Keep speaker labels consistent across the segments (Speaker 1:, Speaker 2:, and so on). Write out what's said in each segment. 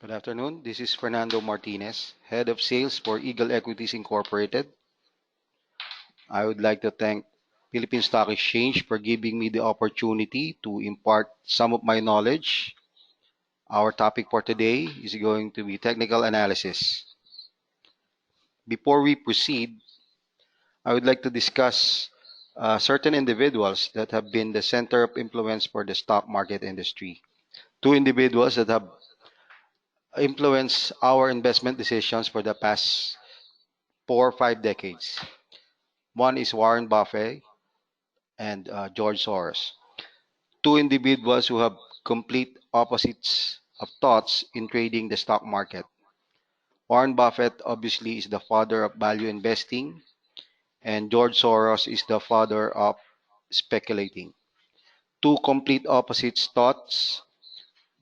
Speaker 1: Good afternoon. This is Fernando Martinez, Head of Sales for Eagle Equities Incorporated. I would like to thank Philippine Stock Exchange for giving me the opportunity to impart some of my knowledge. Our topic for today is going to be technical analysis. Before we proceed, I would like to discuss certain individuals that have been the center of influence for the stock market industry. Two individuals that have influenced our investment decisions for the past 4 or 5 decades. One is Warren Buffett and George Soros, two individuals who have complete opposites of thoughts in trading the stock market. Warren Buffett obviously is the father of value investing, and George Soros is the father of speculating. Two complete opposites thoughts,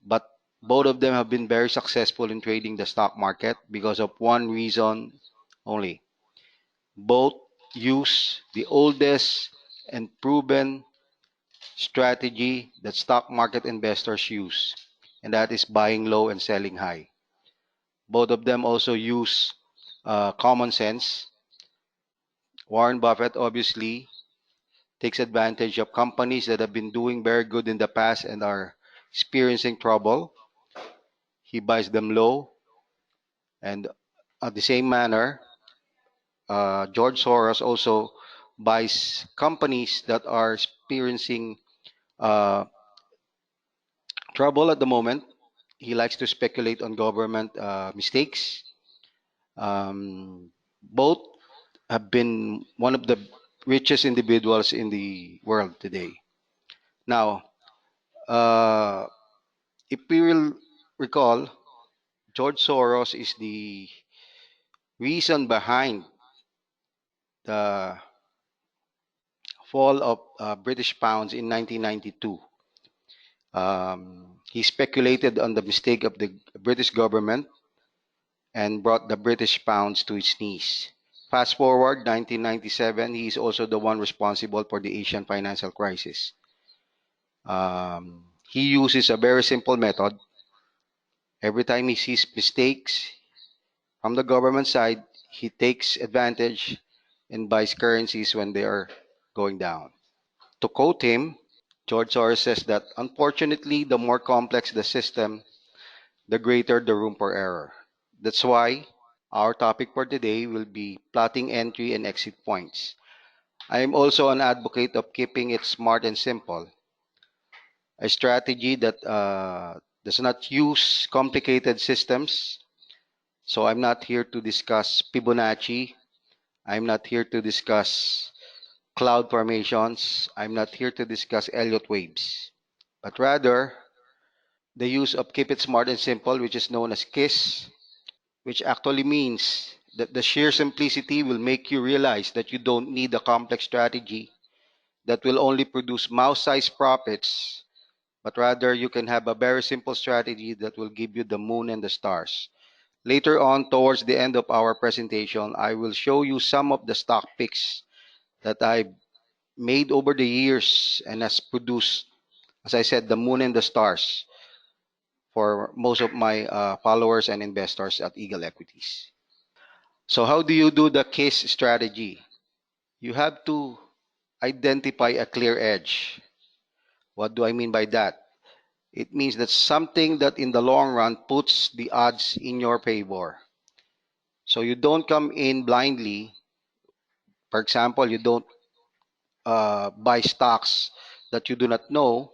Speaker 1: but both of them have been very successful in trading the stock market because of one reason only. Both use the oldest and proven strategy that stock market investors use, and that is buying low and selling high. Both of them also use common sense. Warren Buffett obviously takes advantage of companies that have been doing very good in the past and are experiencing trouble. He buys them low, and at the same manner, George Soros also buys companies that are experiencing uh, trouble at the moment. He likes to speculate on government mistakes. Both have been one of the richest individuals in the world today. Now, uh, if we will recall, George Soros is the reason behind the fall of British pounds in 1992. He speculated on the mistake of the British government and brought the British pounds to its knees. Fast forward 1997, he is also the one responsible for the Asian financial crisis. He uses a very simple method. Every time he sees mistakes from the government side, he takes advantage and buys currencies when they are going down. To quote him, George Soros says that unfortunately, the more complex the system, the greater the room for error. That's why our topic for today will be plotting entry and exit points. I am also an advocate of keeping it smart and simple, a strategy that does not use complicated systems. So I'm not here to discuss Fibonacci. I'm not here to discuss cloud formations. I'm not here to discuss Elliott waves, but rather the use of keep it smart and simple, which is known as KISS, which actually means that the sheer simplicity will make you realize that you don't need a complex strategy that will only produce mouse-sized profits, but rather you can have a very simple strategy that will give you the moon and the stars. Later on, towards the end of our presentation, I will show you some of the stock picks that I made over the years and has produced, as I said, the moon and the stars for most of my followers and investors at Eagle Equities. So how do you do the case strategy? You have to identify a clear edge. What do I mean by that? It means that something that in the long run puts the odds in your favor. So you don't come in blindly. For example, you don't buy stocks that you do not know.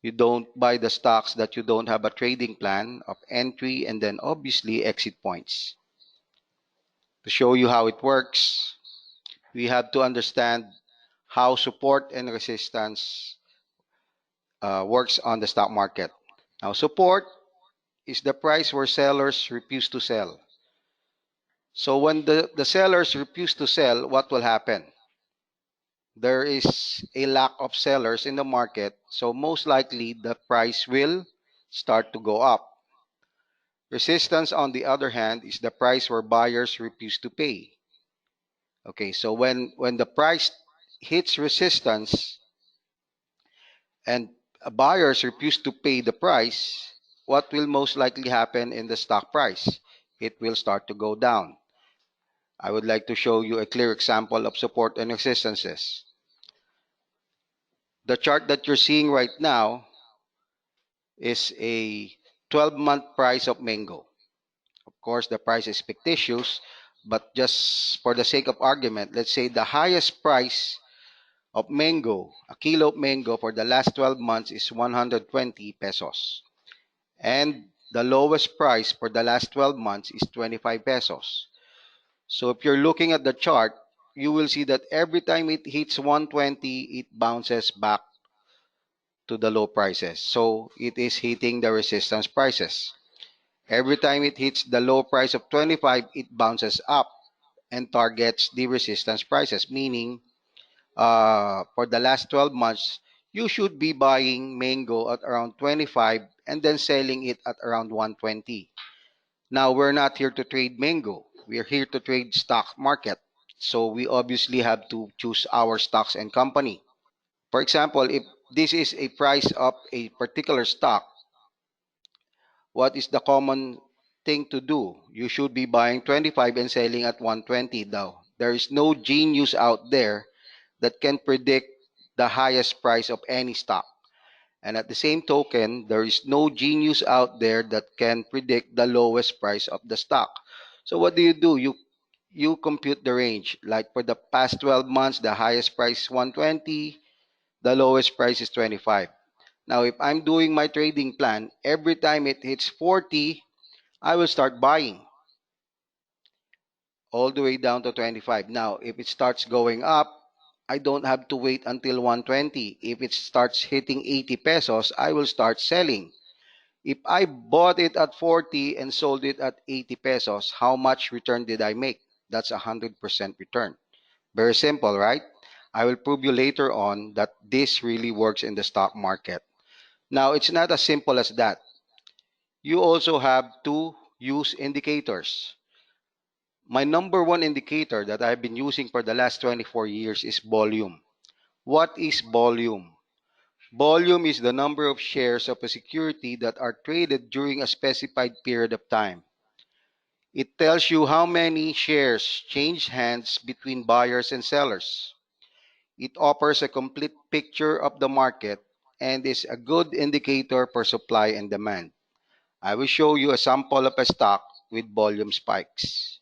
Speaker 1: You don't buy the stocks that you don't have a trading plan of entry and then obviously exit points. To show you how it works, we have to understand how support and resistance works on the stock market. Now, support is the price where sellers refuse to sell. So when the sellers refuse to sell, what will happen? There is a lack of sellers in the market, so most likely the price will start to go up. Resistance, on the other hand, is the price where buyers refuse to pay. Okay, so when the price hits resistance and buyers refuse to pay the price, what will most likely happen in the stock price? It will start to go down. I would like to show you a clear example of support and resistances. The chart that you're seeing right now is a 12-month price of mango. Of course, the price is fictitious, but just for the sake of argument, let's say the highest price of mango, a kilo of mango for the last 12 months is 120 pesos. And the lowest price for the last 12 months is 25 pesos. So if you're looking at the chart, you will see that every time it hits 120, it bounces back to the low prices. So it is hitting the resistance prices. Every time it hits the low price of 25, it bounces up and targets the resistance prices, meaning for the last 12 months, you should be buying mango at around 25 and then selling it at around 120. Now, we're not here to trade mango. We're here to trade stock market. So we obviously have to choose our stocks and company. For example, if this is a price of a particular stock, what is the common thing to do? You should be buying 25 and selling at 120 now. There is no genius out there that can predict the highest price of any stock. And at the same token, there is no genius out there that can predict the lowest price of the stock. So what do? You compute the range. Like for the past 12 months, the highest price is 120, the lowest price is 25. Now, if I'm doing my trading plan, every time it hits 40, I will start buying all the way down to 25. Now, if it starts going up, I don't have to wait until 120. If it starts hitting 80 pesos, I will start selling. If I bought it at 40 and sold it at 80 pesos, how much return did I make? That's 100% return. Very simple, right? I will prove you later on that this really works in the stock market. Now, it's not as simple as that. You also have to use indicators. My number one indicator that I've been using for the last 24 years is volume. What is volume? Volume is the number of shares of a security that are traded during a specified period of time. It tells you how many shares change hands between buyers and sellers. It offers a complete picture of the market and is a good indicator for supply and demand. I will show you a sample of a stock with volume spikes.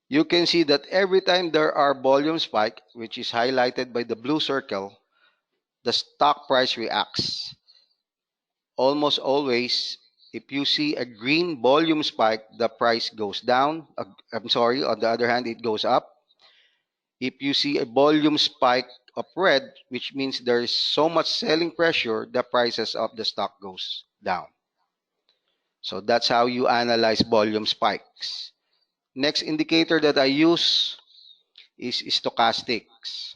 Speaker 1: You can see that every time there are volume spike, which is highlighted by the blue circle, the stock price reacts. Almost always, if you see a green volume spike, the price goes down. On the other hand, it goes up. If you see a volume spike of red, which means there is so much selling pressure, the prices of the stock goes down. So that's how you analyze volume spikes. Next indicator that I use is stochastics.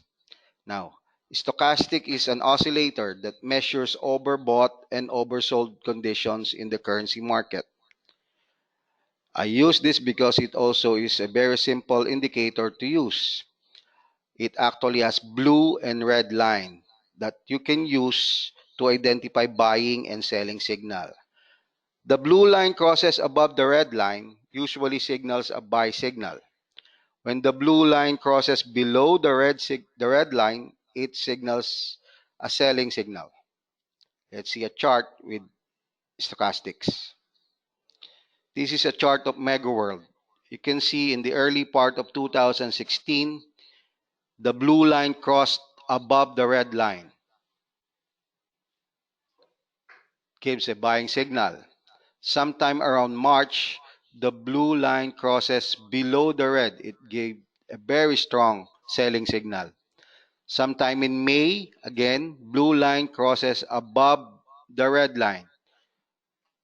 Speaker 1: Now, stochastic is an oscillator that measures overbought and oversold conditions in the currency market. I use this because it also is a very simple indicator to use. It actually has blue and red line that you can use to identify buying and selling signal. The blue line crosses above the red line, usually signals a buy signal. When the blue line crosses below the red line, it signals a selling signal. Let's see a chart with stochastics. This is a chart of Mega World. You can see in the early part of 2016, the blue line crossed above the red line. Gives a buying signal. Sometime around March, the blue line crosses below the red. It gave a very strong selling signal. Sometime in May, again, blue line crosses above the red line.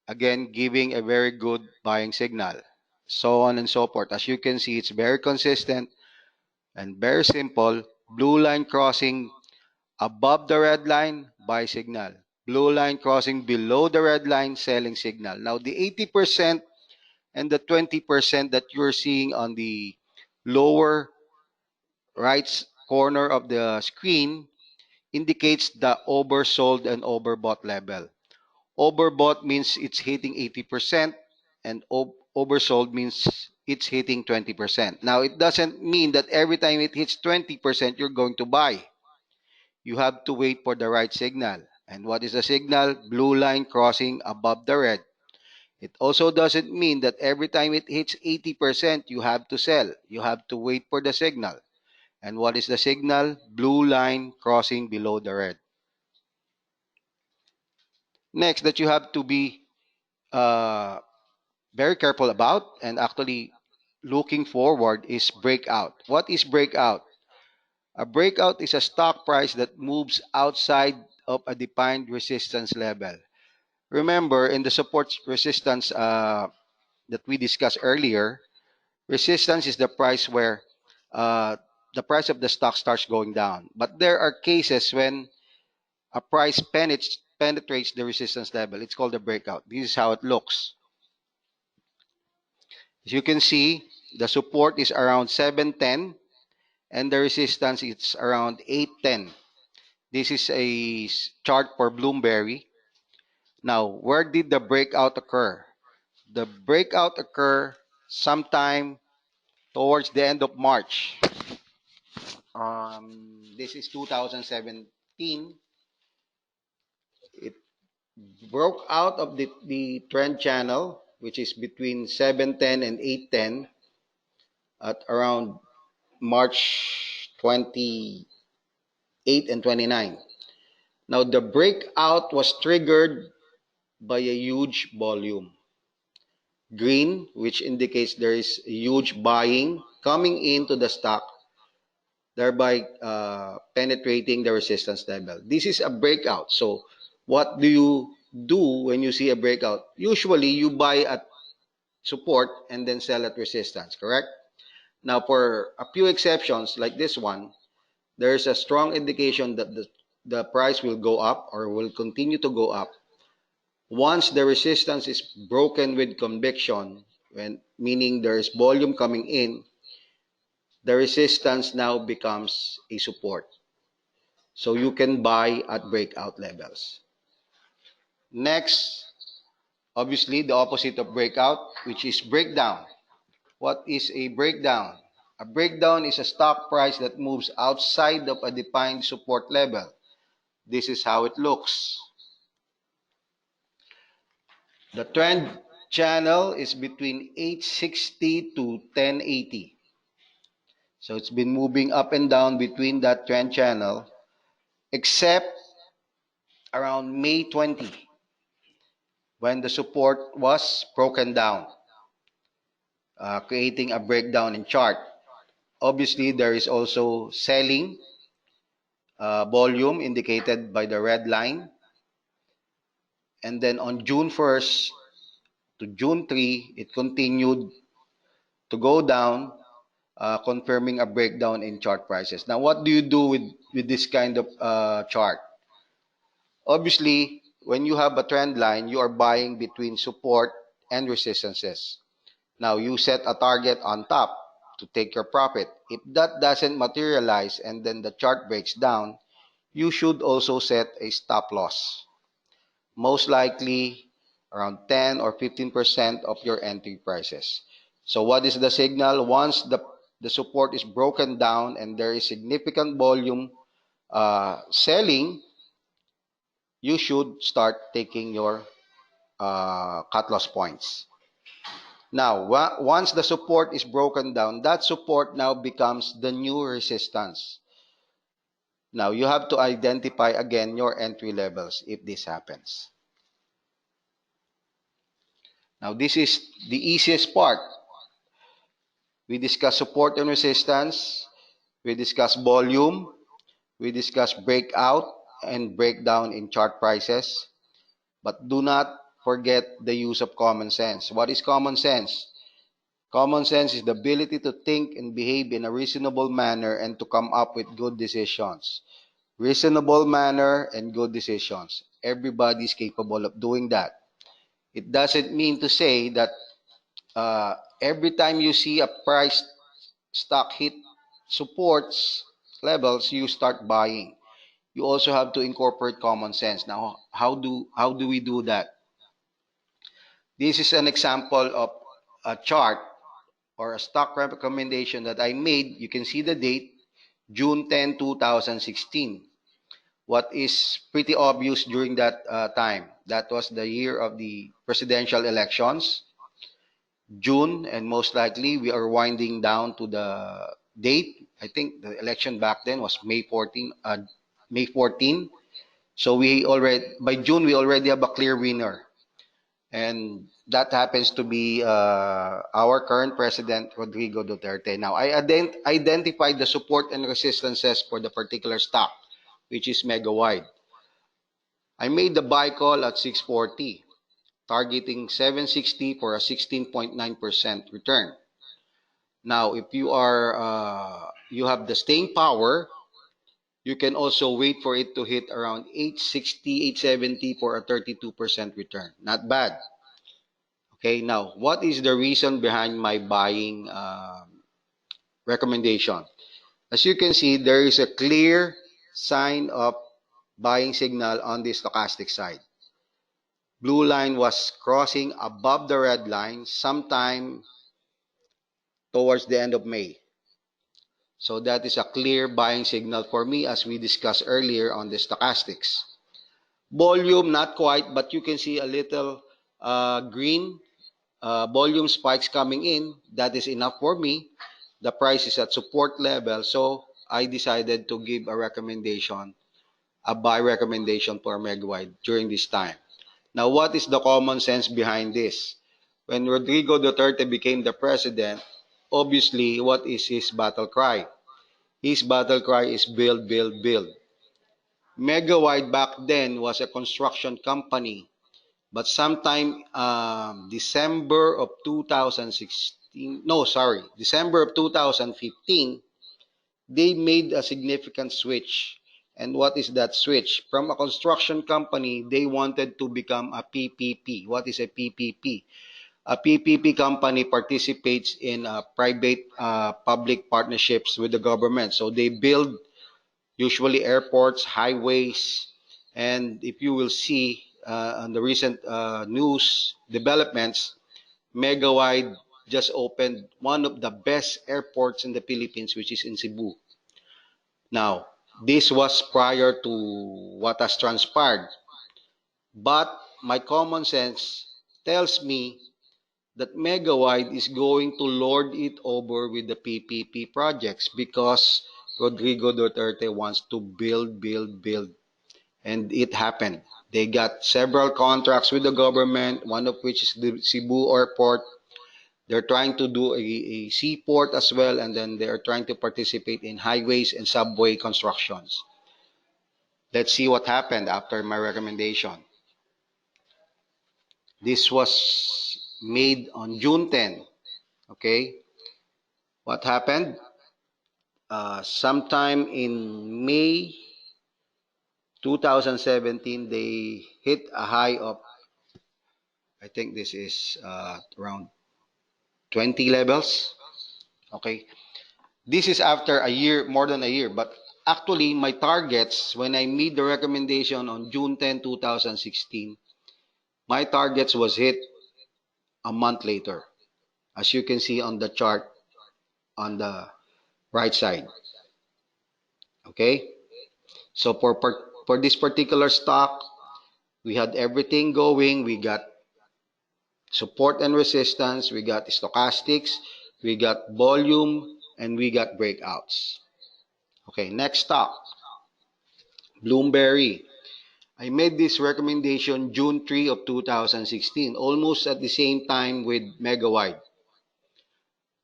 Speaker 1: Again, giving a very good buying signal. So on and so forth. As you can see, it's very consistent and very simple. Blue line crossing above the red line, buy signal. Blue line crossing below the red line, selling signal. Now, the 80% and the 20% that you're seeing on the lower right corner of the screen indicates the oversold and overbought level. Overbought means it's hitting 80%, and oversold means it's hitting 20%. Now, it doesn't mean that every time it hits 20%, you're going to buy. You have to wait for the right signal. And what is the signal? Blue line crossing above the red. It also doesn't mean that every time it hits 80%, you have to sell. You have to wait for the signal. And what is the signal? Blue line crossing below the red. Next, that you have to be uh, very careful about and actually looking forward is breakout. What is breakout? A breakout is a stock price that moves outside of a defined resistance level. Remember, in the support resistance that we discussed earlier, resistance is the price where uh, the price of the stock starts going down. But there are cases when a price penetrates the resistance level. It's called a breakout. This is how it looks. As you can see, the support is around 710 and the resistance is around 810. This is a chart for Bloomberry. Now, where did the breakout occur? The breakout occur sometime towards the end of March. This is 2017. It broke out of the trend channel, which is between 710 and 810 at around March 28 and 29. Now, the breakout was triggered by a huge volume. Green, which indicates there is huge buying coming into the stock, thereby penetrating the resistance level. This is a breakout. So what do you do when you see a breakout? Usually you buy at support and then sell at resistance, correct? Now, for a few exceptions like this one, there's a strong indication that the price will go up or will continue to go up. Once the resistance is broken with conviction, meaning there is volume coming in, the resistance now becomes a support. So you can buy at breakout levels. Next, obviously the opposite of breakout, which is breakdown. What is a breakdown? A breakdown is a stock price that moves outside of a defined support level. This is how it looks. The trend channel is between 860 to 1080. So it's been moving up and down between that trend channel, except around May 20, when the support was broken down, creating a breakdown in chart. Obviously, there is also selling volume indicated by the red line. And then on June 1st to June 3, it continued to go down, confirming a breakdown in chart prices. Now, what do you do with this kind of chart? Obviously, when you have a trend line, you are buying between support and resistances. Now, you set a target on top to take your profit. If that doesn't materialize and then the chart breaks down, you should also set a stop loss. Most likely around 10 or 15% of your entry prices. So what is the signal? Once the support is broken down and there is significant volume selling, you should start taking your cut loss points. Now, once the support is broken down, that support now becomes the new resistance. Now, you have to identify again your entry levels if this happens. Now, this is the easiest part. We discuss support and resistance. We discuss volume. We discuss breakout and breakdown in chart prices. But do not forget the use of common sense. What is common sense? Common sense is the ability to think and behave in a reasonable manner and to come up with good decisions. Reasonable manner and good decisions. Everybody is capable of doing that. It doesn't mean to say that every time you see a price stock hit supports levels, you start buying. you also have to incorporate common sense. Now, how do we do that? This is an example of a chart or a stock recommendation that I made. You can see the date, June 10, 2016. What is pretty obvious during that time? That was the year of the presidential elections, June, and most likely we are winding down to the date. I think the election back then was May 14. May 14. So we already by June we already have a clear winner, and that happens to be our current president, Rodrigo Duterte. Now, I identified the support and resistances for the particular stock, which is mega wide. I made the buy call at 640, targeting 760 for a 16.9% return. Now, if you have the staying power, you can also wait for it to hit around 860, 870 for a 32% return. Not bad. Okay, now, what is the reason behind my buying recommendation? As you can see, there is a clear sign of buying signal on the stochastic side. Blue line was crossing above the red line sometime towards the end of May. So that is a clear buying signal for me, as we discussed earlier on the stochastics. Volume, not quite, but you can see a little green volume spikes coming in. That is enough for me. The price is at support level, so I decided to give a buy recommendation for Megawide during this time. Now, what is the common sense behind this? When Rodrigo Duterte became the president, obviously, what is his battle cry? His battle cry is build, build, build. Megawide back then was a construction company, but sometime December of 2016, no, sorry, December of 2015, they made a significant switch. And what is that switch? From a construction company, they wanted to become a PPP. What is a PPP? A PPP company participates in private public partnerships with the government. So they build usually airports, highways, and if you will see on the recent news developments, Megawide just opened one of the best airports in the Philippines, which is in Cebu. Now, this was prior to what has transpired, but my common sense tells me that Megawide is going to lord it over with the PPP projects because Rodrigo Duterte wants to build, build, build. And it happened. They got several contracts with the government, one of which is the Cebu Airport. They're trying to do a seaport as well, and then they are trying to participate in highways and subway constructions. Let's see what happened after my recommendation. This was made on June 10. Okay, what happened? Sometime in May 2017, they hit a high of, I think this is around 20 levels. Okay, this is after a year, more than a year, but actually my targets when I made the recommendation on June 10, 2016, my targets was hit a month later, as you can see on the chart on the right side. Okay, so for this particular stock, we had everything going. We got support and resistance, we got stochastics, we got volume, and we got breakouts. Okay, next stock, Bloomberry. I made this recommendation June 3 of 2016, almost at the same time with Megawide.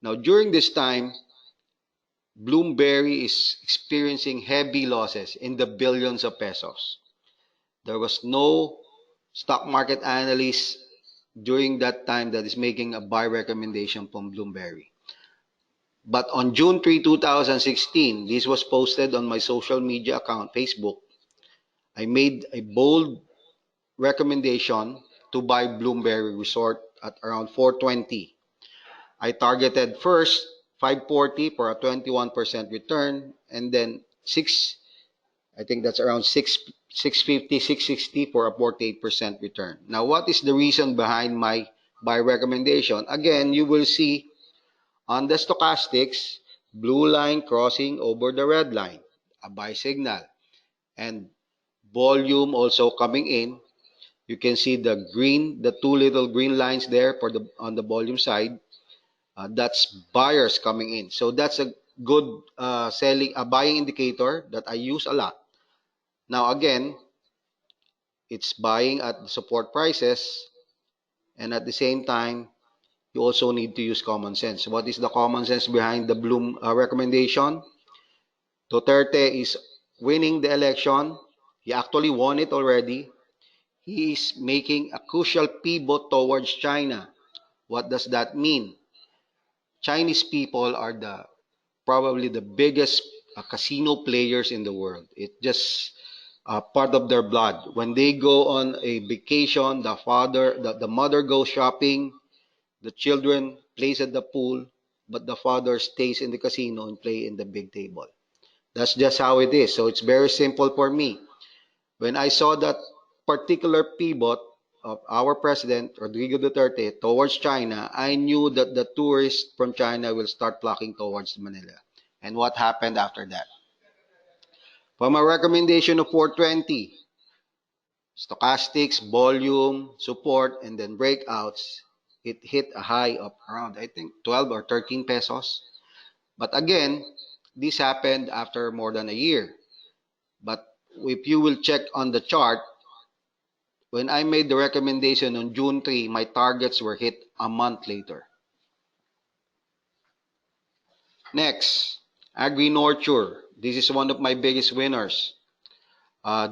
Speaker 1: Now, during this time, Bloomberry is experiencing heavy losses in the billions of pesos. There was no stock market analyst during that time that is making a buy recommendation from Bloomberry. But on June 3, 2016, this was posted on my social media account, Facebook. I made a bold recommendation to buy Bloomberry Resort at around 420. I targeted first 540 for a 21% return, and then I think that's around 650, 660 for a 48% return. Now, what is the reason behind my buy recommendation? Again, you will see on the stochastics, blue line crossing over the red line, a buy signal, and volume also coming in. You can see the green, the two little green lines there for the on the volume side. That's buyers coming in. So that's a good a buying indicator that I use a lot. Now again, it's buying at the support prices, and at the same time, you also need to use common sense. What is the common sense behind the Bloom recommendation? Duterte is winning the election. He actually won it already. He is making a crucial pivot towards China. What does that mean? Chinese people are the probably the biggest casino players in the world. It just part of their blood. When they go on a vacation, the mother goes shopping, the children plays at the pool, but the father stays in the casino and play in the big table. That's just how it is. So it's very simple for me. When I saw that particular pivot of our president, Rodrigo Duterte, towards China, I knew that the tourists from China will start flocking towards Manila. And what happened after that? From a recommendation of 420, stochastics, volume, support, and then breakouts, it hit a high of around, I think, 12 or 13 pesos. But again, this happened after more than a year. But if you will check on the chart, when I made the recommendation on June 3, my targets were hit a month later. Next, Agri-Nurture. This is one of my biggest winners.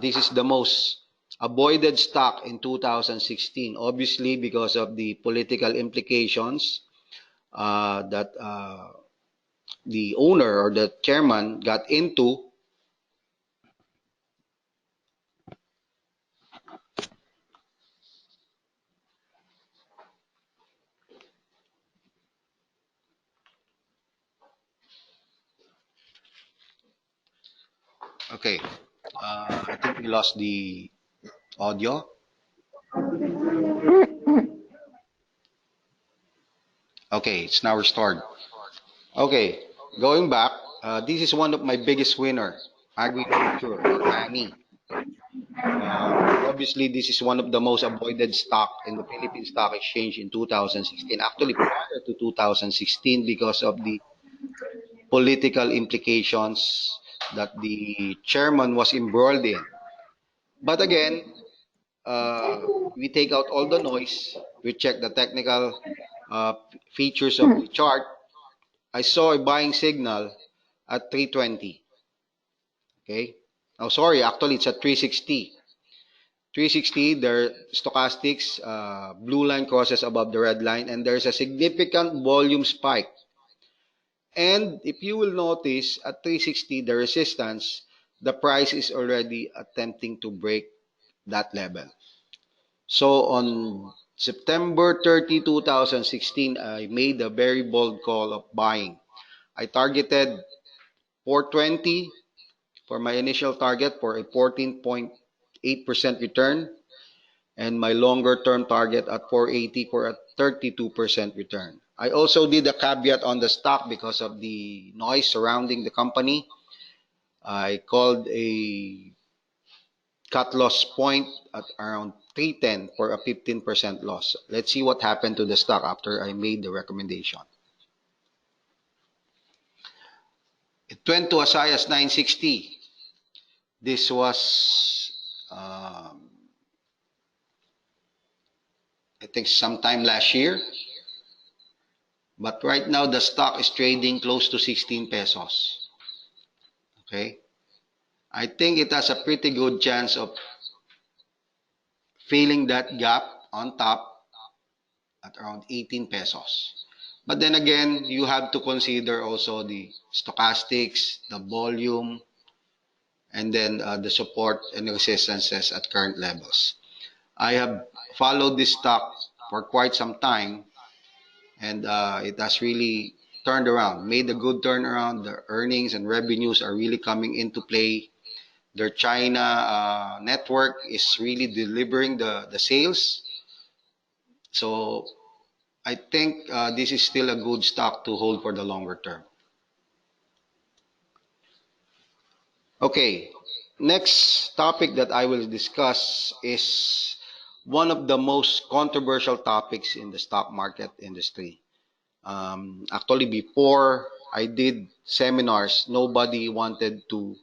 Speaker 1: This is the most avoided stock in 2016, obviously because of the political implications that the owner or the chairman got into. Okay, I think we lost the audio. Okay, it's now restored. Okay, going back, this is one of my biggest winner, Agri-Nurture or ANI. Obviously, this is one of the most avoided stock in the Philippine Stock Exchange in 2016. Actually, prior to 2016, because of the political implications that the chairman was embroiled in. But again, we take out all the noise. We check the technical features of the chart. I saw a buying signal at 320. Okay. Oh, sorry. Actually, it's at 360. 360, there stochastics, blue line crosses above the red line, and there's a significant volume spike. And if you will notice, at 360, the resistance, the price is already attempting to break that level. So on September 30, 2016, I made a very bold call of buying. I targeted 420 for my initial target for a 14.8% return, and my longer term target at 480 for a 32% return. I also did a caveat on the stock because of the noise surrounding the company. I called a cut loss point at around 310 for a 15% loss. Let's see what happened to the stock after I made the recommendation. It went to as high as 960. This was, I think, sometime last year. But right now, the stock is trading close to 16 pesos. Okay. I think it has a pretty good chance of filling that gap on top at around 18 pesos. But then again, you have to consider also the stochastics, the volume, and then the support and resistances at current levels. I have followed this stock for quite some time, and it has really turned around, made a good turnaround. The earnings and revenues are really coming into play. Their China network is really delivering the sales. So I think this is still a good stock to hold for the longer term. Okay, next topic that I will discuss is one of the most controversial topics in the stock market industry. Actually, before I did seminars, nobody wanted to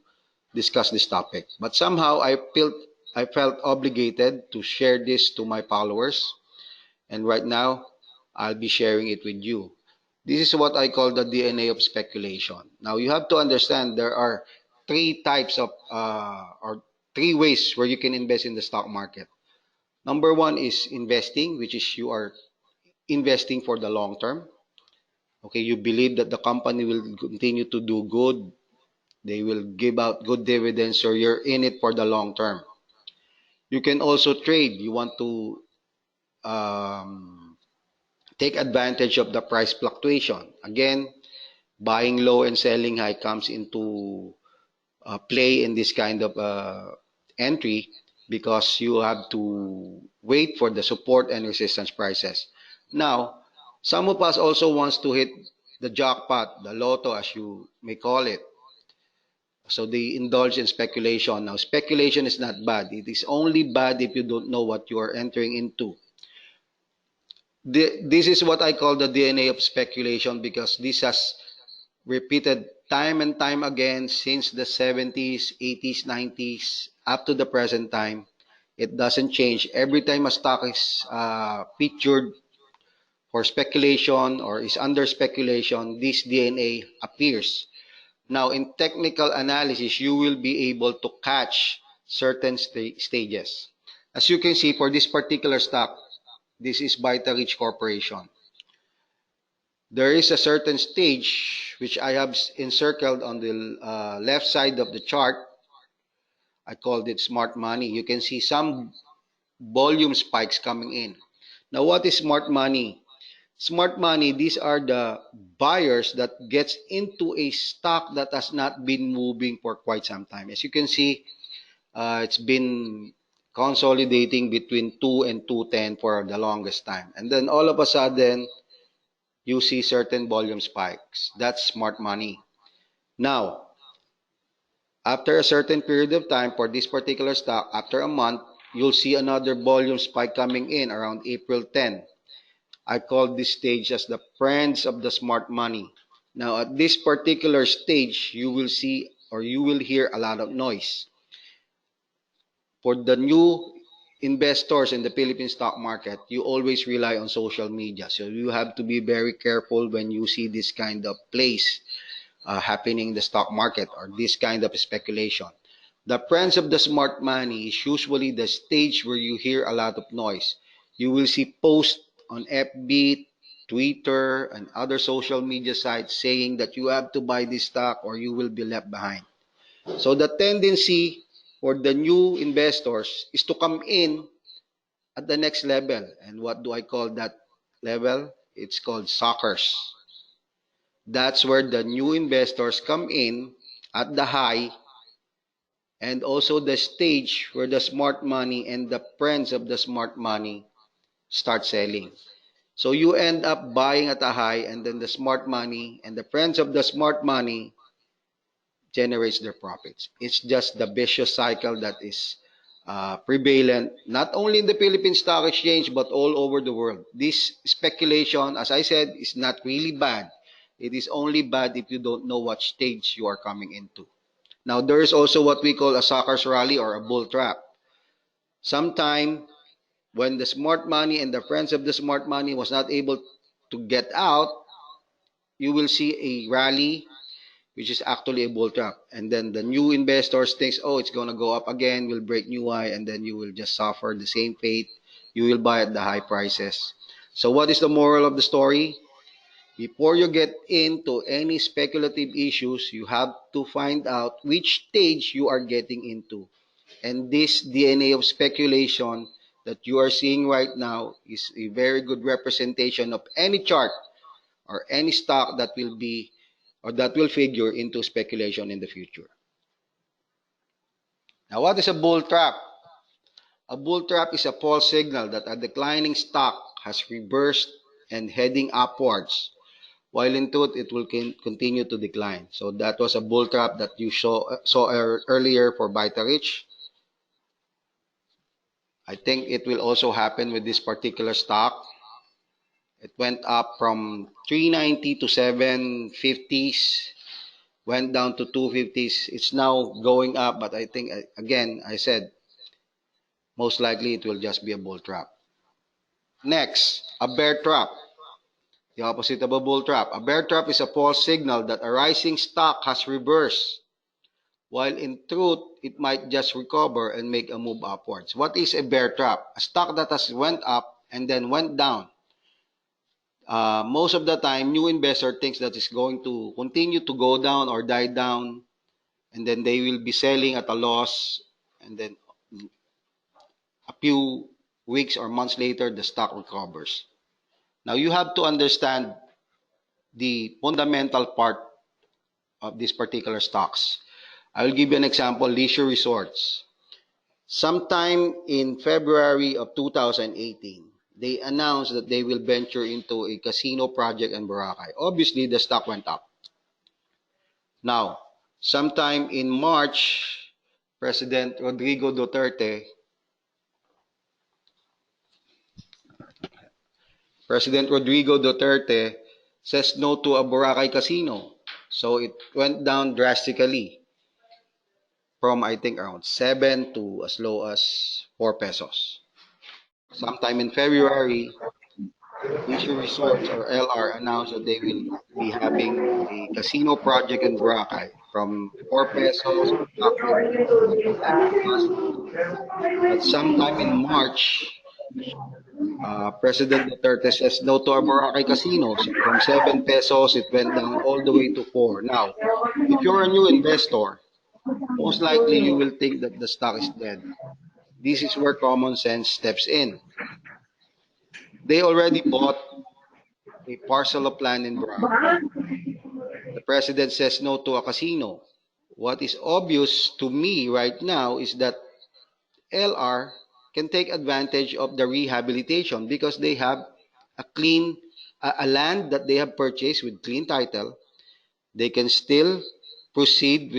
Speaker 1: discuss this topic. But somehow I felt obligated to share this to my followers, and right now I'll be sharing it with you. This is what I call the DNA of speculation. Now you have to understand there are three types of or three ways where you can invest in the stock market. Number one is investing, which is you are investing for the long term. Okay, you believe that the company will continue to do good, they will give out good dividends, so you're in it for the long term. You can also trade. You want to take advantage of the price fluctuation. Again, buying low and selling high comes into play in this kind of entry because you have to wait for the support and resistance prices. Now, some of us also wants to hit the jackpot, the lotto as you may call it. So they indulge in speculation. Now, speculation is not bad. It is only bad if you don't know what you are entering into. This is what I call the DNA of speculation because this has repeated time and time again since the 70s, 80s, 90s, up to the present time. It doesn't change. Every time a stock is featured for speculation or is under speculation, this DNA appears. Now, in technical analysis, you will be able to catch certain stages. As you can see, for this particular stock, this is Vita Rich Corporation. There is a certain stage which I have encircled on the left side of the chart. I called it smart money. You can see some volume spikes coming in. Now, what is smart money? Smart money, these are the buyers that gets into a stock that has not been moving for quite some time. As you can see, it's been consolidating between 2 and 210 for the longest time. And then all of a sudden, you see certain volume spikes. That's smart money. Now, after a certain period of time for this particular stock, after a month, you'll see another volume spike coming in around April 10. I call this stage as the friends of the smart money. Now, at this particular stage, you will see or you will hear a lot of noise. For the new investors in the Philippine stock market, you always rely on social media. So you have to be very careful when you see this kind of plays happening in the stock market or this kind of speculation. The friends of the smart money is usually the stage where you hear a lot of noise. You will see posts on FB, Twitter, and other social media sites saying that you have to buy this stock or you will be left behind. So the tendency for the new investors is to come in at the next level. And what do I call that level? It's called suckers. That's where the new investors come in at the high and also the stage where the smart money and the friends of the smart money start selling. So you end up buying at a high and then the smart money and the friends of the smart money generates their profits. It's just the vicious cycle that is prevalent not only in the Philippine Stock Exchange but all over the world. This speculation, as I said, is not really bad. It is only bad if you don't know what stage you are coming into. Now, there is also what we call a sucker's rally or a bull trap. Sometime when the smart money and the friends of the smart money was not able to get out, you will see a rally which is actually a bull trap. And then the new investors thinks, oh, it's going to go up again, will break new high, and then you will just suffer the same fate. You will buy at the high prices. So what is the moral of the story? Before you get into any speculative issues, you have to find out which stage you are getting into. And this DNA of speculation that you are seeing right now is a very good representation of any chart or any stock that will be or that will figure into speculation in the future. Now, what is a bull trap? A bull trap is a false signal that a declining stock has reversed and heading upwards, while in truth it will continue to decline. So that was a bull trap that you saw earlier for Vitarich. I think it will also happen with this particular stock. It went up from 390 to 750s, went down to 250s. It's now going up, but I think, again, I said, most likely it will just be a bull trap. Next, a bear trap. The opposite of a bull trap. A bear trap is a false signal that a rising stock has reversed, while in truth, it might just recover and make a move upwards. What is a bear trap? A stock that has went up and then went down. Most of the time, new investor thinks that it's going to continue to go down or die down, and then they will be selling at a loss, and then a few weeks or months later, the stock recovers. Now, you have to understand the fundamental part of these particular stocks. I will give you an example, leisure resorts. Sometime in February of 2018, they announced that they will venture into a casino project in Boracay. Obviously, the stock went up. Now, sometime in March, President Rodrigo Duterte says no to a Boracay casino. So it went down drastically from, I think, around 7 to as low as 4 pesos. Sometime in February, Leisure Resorts or LR announced that they will be having a casino project in Boracay. From 4 pesos, the stock went to 7 plus. But sometime in March, President Duterte says no to our Boracay casinos. From 7 pesos, it went down all the way to 4. Now, if you're a new investor, most likely you will think that the stock is dead. This is where common sense steps in. They already bought a parcel of land in Boracay. The president says no to a casino. What is obvious to me right now is that LR can take advantage of the rehabilitation because they have a land that they have purchased with clean title. They can still proceed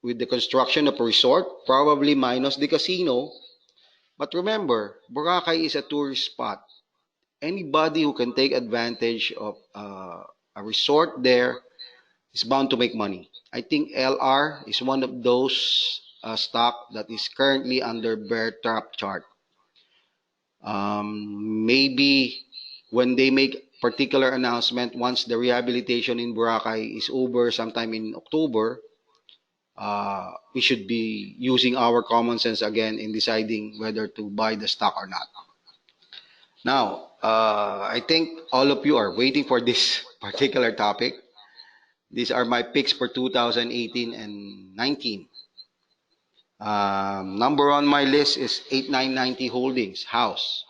Speaker 1: with the construction of a resort, probably minus the casino. But remember, Boracay is a tourist spot. Anybody who can take advantage of a resort there is bound to make money. I think LR is one of those stock that is currently under bear trap chart. Maybe when they make particular announcement, once the rehabilitation in Boracay is over sometime in October, we should be using our common sense again in deciding whether to buy the stock or not. Now, I think all of you are waiting for this particular topic. These are my picks for 2018 and 19. Number on my list is 8990 Holdings, House.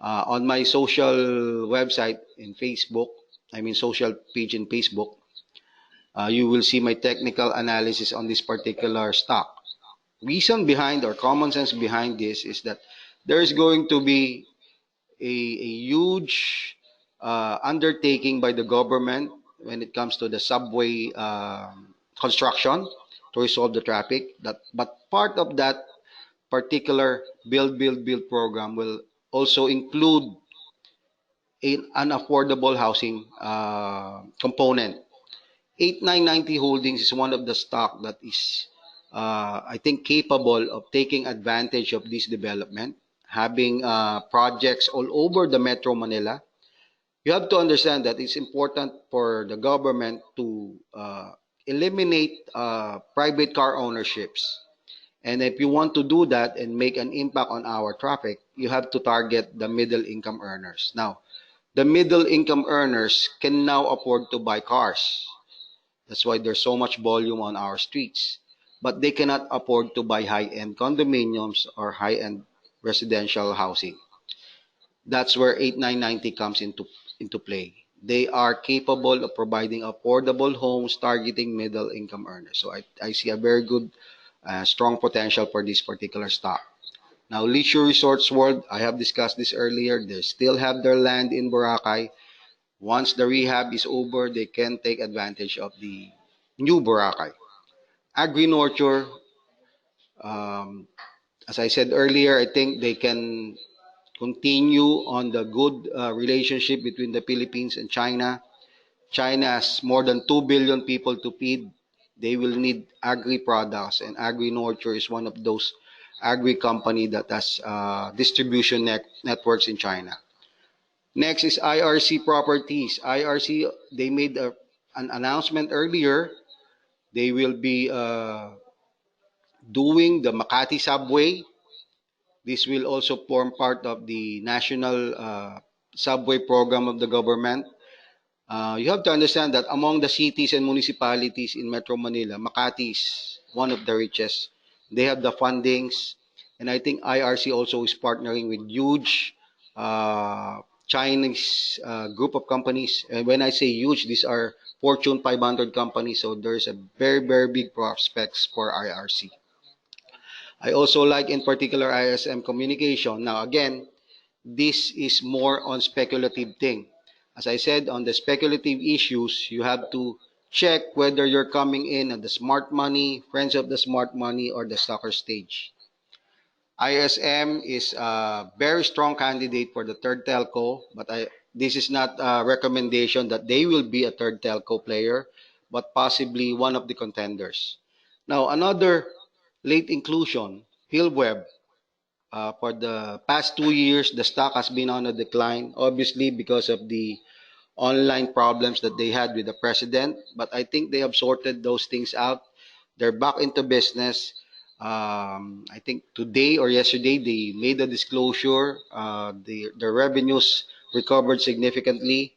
Speaker 1: On my social website in Facebook, social page in Facebook, you will see my technical analysis on this particular stock. Reason behind or common sense behind this is that there is going to be a huge undertaking by the government when it comes to the subway construction to resolve the traffic. But part of that particular build program will also include an affordable housing component. 8990 Holdings is one of the stock that is, I think, capable of taking advantage of this development, having projects all over the Metro Manila. You have to understand that it's important for the government to eliminate private car ownerships. And if you want to do that and make an impact on our traffic, you have to target the middle income earners. Now, the middle income earners can now afford to buy cars. That's why there's so much volume on our streets. But they cannot afford to buy high-end condominiums or high-end residential housing. That's where 8990 comes into play. they are capable of providing affordable homes targeting middle income earners. So I see a very good, strong potential for this particular stock. Now, Leisure Resorts World, I have discussed this earlier. They still have their land in Boracay. Once the rehab is over, they can take advantage of the new Boracay. Agri-Nurture, um, as I said earlier, I think they can continue on the good relationship between the Philippines and China. China has more than 2 billion people to feed. They will need agri products, and Agri-Nurture is one of those agri company that has distribution networks in China. Next is IRC Properties. IRC, they made an announcement earlier. They will be doing the Makati subway. This will also form part of the national subway program of the government. You have to understand that among the cities and municipalities in Metro Manila, Makati is one of the richest. They have the fundings, and I think IRC also is partnering with huge Chinese group of companies. And when I say huge, these are Fortune 500 companies, so there's a very, very big prospects for IRC. I also like in particular ISM Communication. Now again, this is more on speculative thing. As I said, on the speculative issues, you have to check whether you're coming in at the smart money, friends of the smart money, or the sucker stage. ISM is a very strong candidate for the third telco, but this is not a recommendation that they will be a third telco player, but possibly one of the contenders. Now, another late inclusion, PhilWeb. For the past 2 years, the stock has been on a decline, obviously because of the online problems that they had with the president. But I think they have sorted those things out. They're back into business. I think today or yesterday they made a disclosure. The revenues recovered significantly,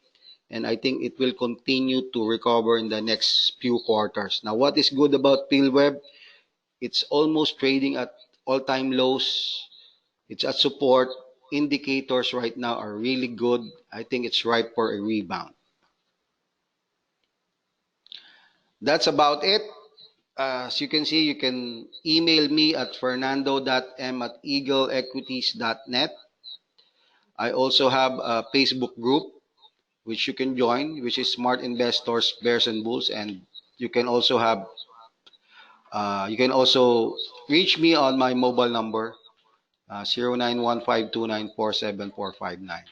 Speaker 1: and I think it will continue to recover in the next few quarters. Now, what is good about PhilWeb? It's almost trading at all-time lows. It's at support. Indicators right now are really good. I think it's ripe for a rebound. That's about it. As you can see, you can email me at fernando.m@eagleequities.net. I also have a Facebook group which you can join, which is Smart Investors Bears and Bulls, and you can also reach me on my mobile number 0915294745